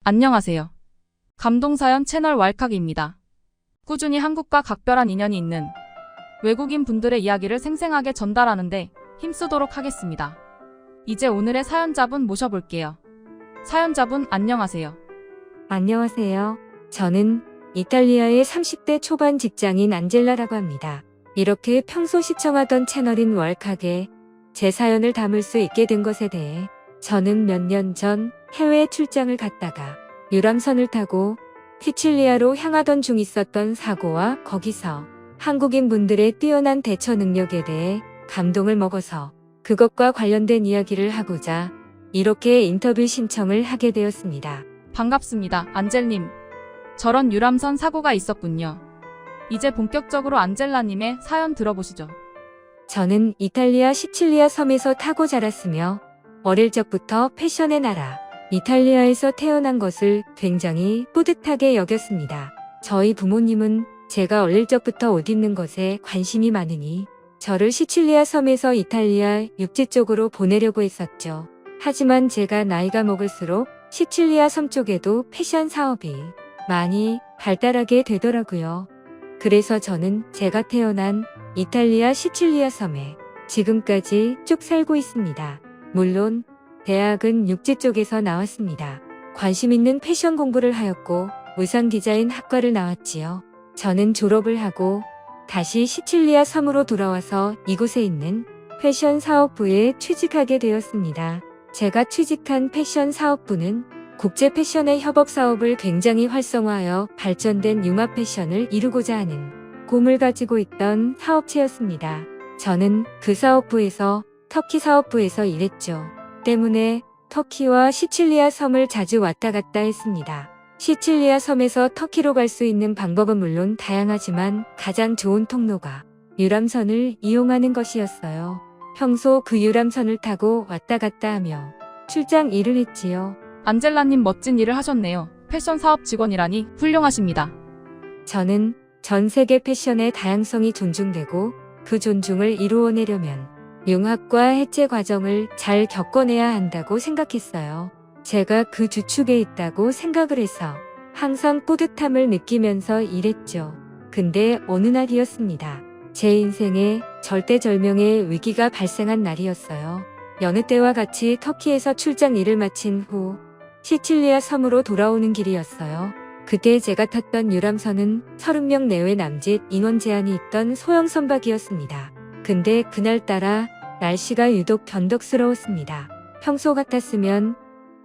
안녕하세요. 감동사연 채널 왈칵입니다. 꾸준히 한국과 각별한 인연이 있는 외국인 분들의 이야기를 생생하게 전달하는데 힘쓰도록 하겠습니다. 이제 오늘의 사연자분 모셔볼게요. 사연자분 안녕하세요. 안녕하세요. 저는 이탈리아의 30대 초반 직장인 안젤라라고 합니다. 이렇게 평소 시청하던 채널인 왈칵에 제 사연을 담을 수 있게 된 것에 대해 저는 몇 년 전 해외 출장을 갔다가 유람선을 타고 시칠리아로 향하던 중 있었던 사고와 거기서 한국인 분들의 뛰어난 대처 능력에 대해 감동을 먹어서 그것과 관련된 이야기를 하고자 이렇게 인터뷰 신청을 하게 되었습니다. 반갑습니다. 안젤님. 저런 유람선 사고가 있었군요. 이제 본격적으로 안젤라님의 사연 들어보시죠. 저는 이탈리아 시칠리아 섬에서 타고 자랐으며 어릴 적부터 패션의 나라 이탈리아에서 태어난 것을 굉장히 뿌듯하게 여겼습니다. 저희 부모님은 제가 어릴 적부터 옷 입는 것에 관심이 많으니 저를 시칠리아 섬에서 이탈리아 육지 쪽으로 보내려고 했었죠. 하지만 제가 나이가 먹을수록 시칠리아 섬 쪽에도 패션 사업이 많이 발달하게 되더라고요. 그래서 저는 제가 태어난 이탈리아 시칠리아 섬에 지금까지 쭉 살고 있습니다. 물론 대학은 육지 쪽에서 나왔습니다. 관심 있는 패션 공부를 하였고 의상 디자인 학과를 나왔지요. 저는 졸업을 하고 다시 시칠리아 섬으로 돌아와서 이곳에 있는 패션 사업부에 취직하게 되었습니다. 제가 취직한 패션 사업부는 국제 패션의 협업 사업을 굉장히 활성화하여 발전된 융합 패션을 이루고자 하는 꿈을 가지고 있던 사업체였습니다. 저는 그 사업부에서 터키 사업부에서 일했죠. 때문에 터키와 시칠리아 섬을 자주 왔다 갔다 했습니다. 시칠리아 섬에서 터키로 갈 수 있는 방법은 물론 다양하지만 가장 좋은 통로가 유람선을 이용하는 것이었어요. 평소 그 유람선을 타고 왔다 갔다 하며 출장 일을 했지요. 안젤라님 멋진 일을 하셨네요. 패션 사업 직원이라니 훌륭하십니다. 저는 전 세계 패션의 다양성이 존중되고 그 존중을 이루어내려면 융합과 해체 과정을 잘 겪어내야 한다고 생각했어요. 제가 그 주축에 있다고 생각을 해서 항상 뿌듯함을 느끼면서 일했죠. 근데 어느 날이었습니다. 제 인생에 절대절명의 위기가 발생한 날이었어요. 여느 때와 같이 터키에서 출장 일을 마친 후 시칠리아 섬으로 돌아오는 길이었어요. 그때 제가 탔던 유람선은 30명 내외 남짓 인원 제한이 있던 소형 선박이었습니다. 근데 그날따라 날씨가 유독 변덕스러웠습니다. 평소 같았으면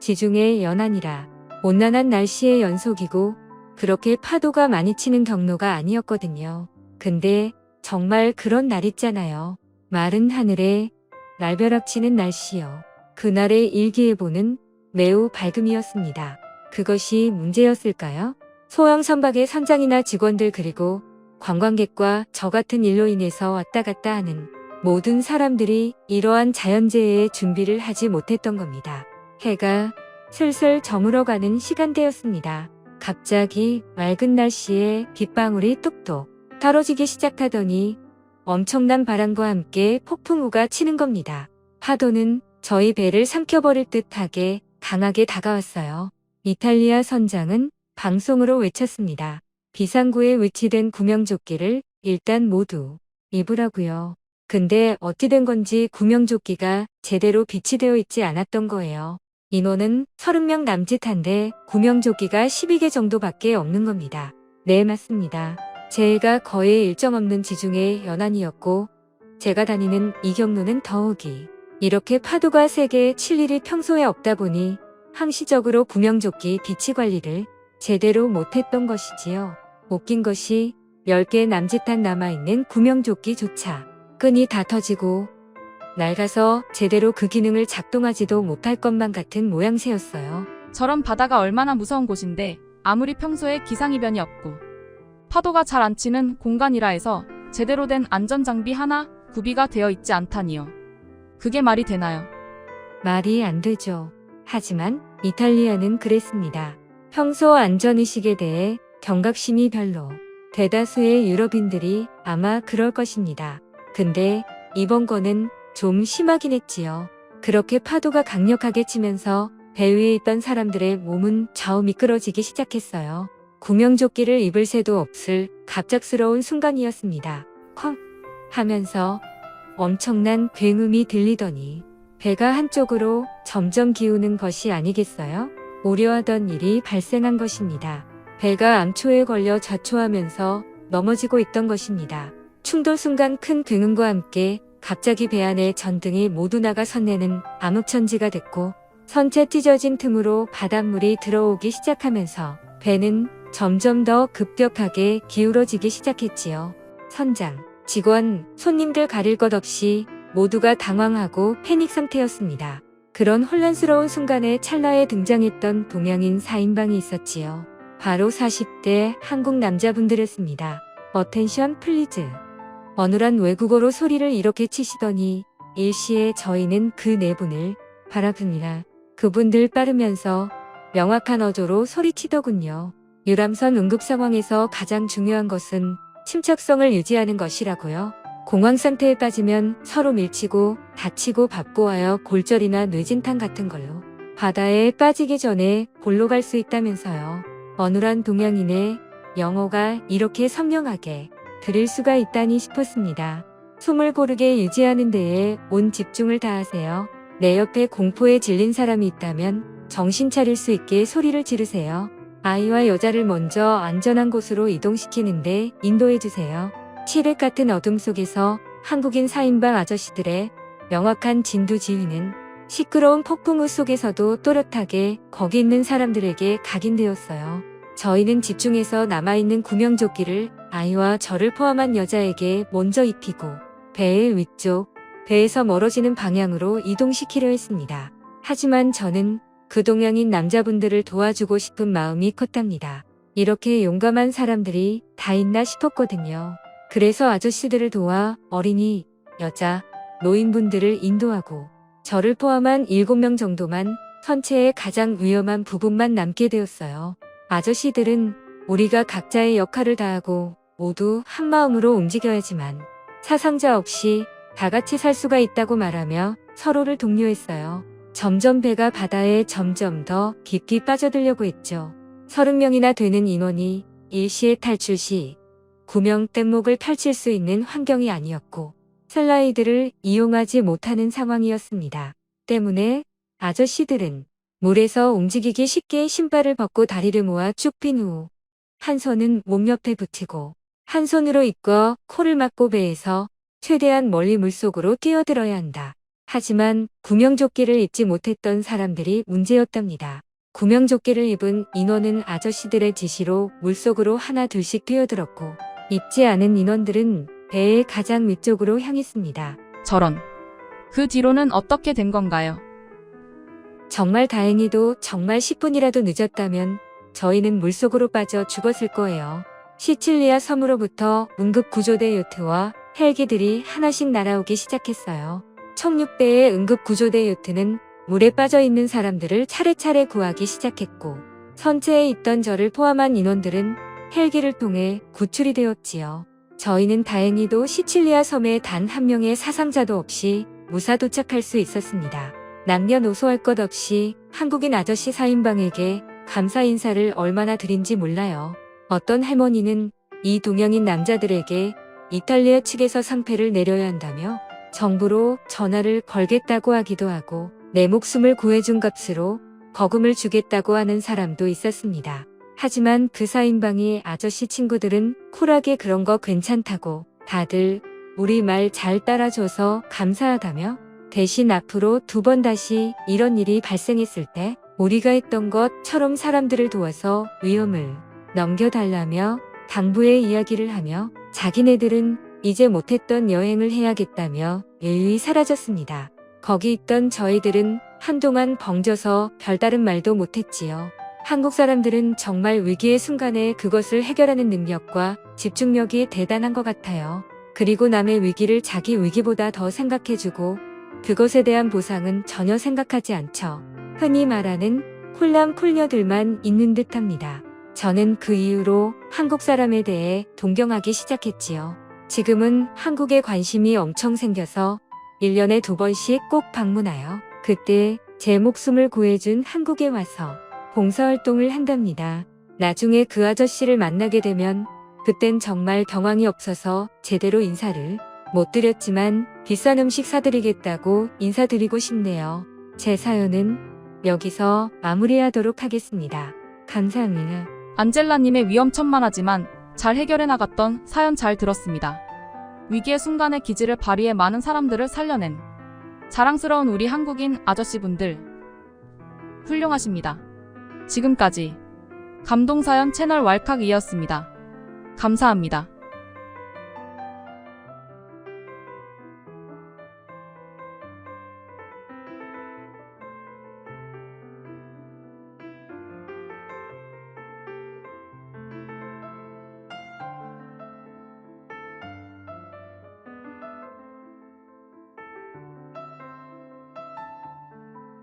지중해 연안이라 온난한 날씨의 연속이고 그렇게 파도가 많이 치는 경로가 아니었거든요. 근데 정말 그런 날 있잖아요. 마른 하늘에 날벼락치는 날씨요. 그날의 일기예보는 매우 밝음이었습니다. 그것이 문제였을까요? 소형 선박의 선장이나 직원들 그리고 관광객과 저 같은 일로 인해서 왔다 갔다 하는 모든 사람들이 이러한 자연재해에 준비를 하지 못했던 겁니다. 해가 슬슬 저물어가는 시간대였습니다. 갑자기 맑은 날씨에 빗방울이 뚝뚝 떨어지기 시작하더니 엄청난 바람과 함께 폭풍우가 치는 겁니다. 파도는 저희 배를 삼켜버릴 듯하게 강하게 다가왔어요. 이탈리아 선장은 방송으로 외쳤습니다. 비상구에 위치된 구명조끼를 일단 모두 입으라고요. 근데 어찌 된 건지 구명조끼가 제대로 비치되어 있지 않았던 거예요. 인원은 30명 남짓한데 구명조끼가 12개 정도밖에 없는 겁니다. 네, 맞습니다. 제가 거의 일정 없는 지중해 연안이었고 제가 다니는 이 경로는 더욱이 이렇게 파도가 세게 칠 일이 평소에 없다 보니 항시적으로 구명조끼 비치 관리를 제대로 못했던 것이지요. 웃긴 것이 10개 남짓한 남아있는 구명조끼조차 끈이 다 터지고 낡아서 제대로 그 기능을 작동하지도 못할 것만 같은 모양새였어요. 저런 바다가 얼마나 무서운 곳인데 아무리 평소에 기상이변이 없고 파도가 잘 안 치는 공간이라 해서 제대로 된 안전장비 하나 구비가 되어 있지 않다니요. 그게 말이 되나요? 말이 안 되죠. 하지만 이탈리아는 그랬습니다. 평소 안전의식에 대해 경각심이 별로. 대다수의 유럽인들이 아마 그럴 것입니다. 근데 이번 거는 좀 심하긴 했지요. 그렇게 파도가 강력하게 치면서 배 위에 있던 사람들의 몸은 좌우 미끄러지기 시작했어요. 구명조끼를 입을 새도 없을 갑작스러운 순간이었습니다. 쾅 하면서 엄청난 굉음이 들리더니 배가 한쪽으로 점점 기우는 것이 아니겠어요? 우려하던 일이 발생한 것입니다. 배가 암초에 걸려 자초하면서 넘어지고 있던 것입니다. 충돌 순간 큰 굉음과 함께 갑자기 배 안에 전등이 모두 나가 선내는 암흑천지가 됐고 선체 찢어진 틈으로 바닷물이 들어오기 시작하면서 배는 점점 더 급격하게 기울어지기 시작했지요. 선장, 직원, 손님들 가릴 것 없이 모두가 당황하고 패닉 상태였습니다. 그런 혼란스러운 순간에 찰나에 등장했던 동양인 4인방이 있었지요. 바로 40대 한국 남자분들이었습니다. 어텐션 플리즈. 어눌한 외국어로 소리를 이렇게 치시더니 일시에 저희는 그 네 분을 바라봅니다. 그분들 따르면서 명확한 어조로 소리치더군요. 유람선 응급 상황에서 가장 중요한 것은 침착성을 유지하는 것이라고요. 공황 상태에 빠지면 서로 밀치고 다치고 밥보하여 골절이나 뇌진탕 같은 걸로 바다에 빠지기 전에 골로 갈 수 있다면서요. 어눌한 동양인의 영어가 이렇게 선명하게 들을 수가 있다니 싶었습니다. 숨을 고르게 유지하는 데에 온 집중을 다하세요. 내 옆에 공포에 질린 사람이 있다면 정신 차릴 수 있게 소리를 지르세요. 아이와 여자를 먼저 안전한 곳으로 이동시키는데 인도해주세요. 칠흑 같은 어둠 속에서 한국인 4인방 아저씨들의 명확한 진두지휘는 시끄러운 폭풍우 속에서도 또렷하게 거기 있는 사람들에게 각인되었어요. 저희는 집중해서 남아있는 구명조끼를 아이와 저를 포함한 여자에게 먼저 입히고 배의 위쪽, 배에서 멀어지는 방향으로 이동시키려 했습니다. 하지만 저는 그 동양인 남자분들을 도와주고 싶은 마음이 컸답니다. 이렇게 용감한 사람들이 다 있나 싶었거든요. 그래서 아저씨들을 도와 어린이, 여자, 노인분들을 인도하고 저를 포함한 7명 정도만 선체의 가장 위험한 부분만 남게 되었어요. 아저씨들은 우리가 각자의 역할을 다하고 모두 한마음으로 움직여야지만 사상자 없이 다 같이 살 수가 있다고 말하며 서로를 독려했어요. 점점 배가 바다에 점점 더 깊이 빠져들려고 했죠. 30명이나 되는 인원이 일시에 탈출 시 구명 뗏목을 펼칠 수 있는 환경이 아니었고 슬라이드를 이용하지 못하는 상황이었습니다. 때문에 아저씨들은 물에서 움직이기 쉽게 신발을 벗고 다리를 모아 쭉 핀 후 한 손은 몸 옆에 붙이고 한 손으로 입과 코를 막고 배에서 최대한 멀리 물속으로 뛰어들어야 한다. 하지만 구명조끼를 입지 못했던 사람들이 문제였답니다. 구명조끼를 입은 인원은 아저씨들의 지시로 물속으로 하나 둘씩 뛰어들었고 입지 않은 인원들은 배의 가장 위쪽으로 향했습니다. 저런. 그 뒤로는 어떻게 된 건가요? 정말 다행히도 정말 10분이라도 늦었다면 저희는 물속으로 빠져 죽었을 거예요. 시칠리아 섬으로부터 응급구조대 요트와 헬기들이 하나씩 날아오기 시작했어요. 총 6대의 응급구조대 요트는 물에 빠져있는 사람들을 차례차례 구하기 시작했고 선체에 있던 저를 포함한 인원들은 헬기를 통해 구출이 되었지요. 저희는 다행히도 시칠리아 섬에 단 한 명의 사상자도 없이 무사 도착할 수 있었습니다. 남녀노소 할 것 없이 한국인 아저씨 4인방에게 감사 인사를 얼마나 드린지 몰라요. 어떤 할머니는 이 동양인 남자들에게 이탈리아 측에서 상패를 내려야 한다며 정부로 전화를 걸겠다고 하기도 하고 내 목숨을 구해준 값으로 거금을 주겠다고 하는 사람도 있었습니다. 하지만 그 4인방이 아저씨 친구들은 쿨하게 그런 거 괜찮다고 다들 우리 말 잘 따라줘서 감사하다며 대신 앞으로 2번 다시 이런 일이 발생했을 때 우리가 했던 것처럼 사람들을 도와서 위험을 넘겨달라며 당부의 이야기를 하며 자기네들은 이제 못했던 여행을 해야겠다며 유유히 사라졌습니다. 거기 있던 저희들은 한동안 벙져서 별다른 말도 못했지요. 한국 사람들은 정말 위기의 순간에 그것을 해결하는 능력과 집중력이 대단한 것 같아요. 그리고 남의 위기를 자기 위기보다 더 생각해주고 그것에 대한 보상은 전혀 생각하지 않죠. 흔히 말하는 콜남콜녀들만 있는 듯합니다. 저는 그 이후로 한국 사람에 대해 동경하기 시작했지요. 지금은 한국에 관심이 엄청 생겨서 1년에 2번씩 꼭 방문하여 그때 제 목숨을 구해준 한국에 와서 봉사활동을 한답니다. 나중에 그 아저씨를 만나게 되면 그땐 정말 경황이 없어서 제대로 인사를 못 드렸지만 비싼 음식 사드리겠다고 인사드리고 싶네요. 제 사연은 여기서 마무리하도록 하겠습니다. 감사합니다. 안젤라님의 위험천만하지만 잘 해결해 나갔던 사연 잘 들었습니다. 위기의 순간에 기지를 발휘해 많은 사람들을 살려낸 자랑스러운 우리 한국인 아저씨분들 훌륭하십니다. 지금까지 감동사연 채널 왈칵이었습니다. 감사합니다.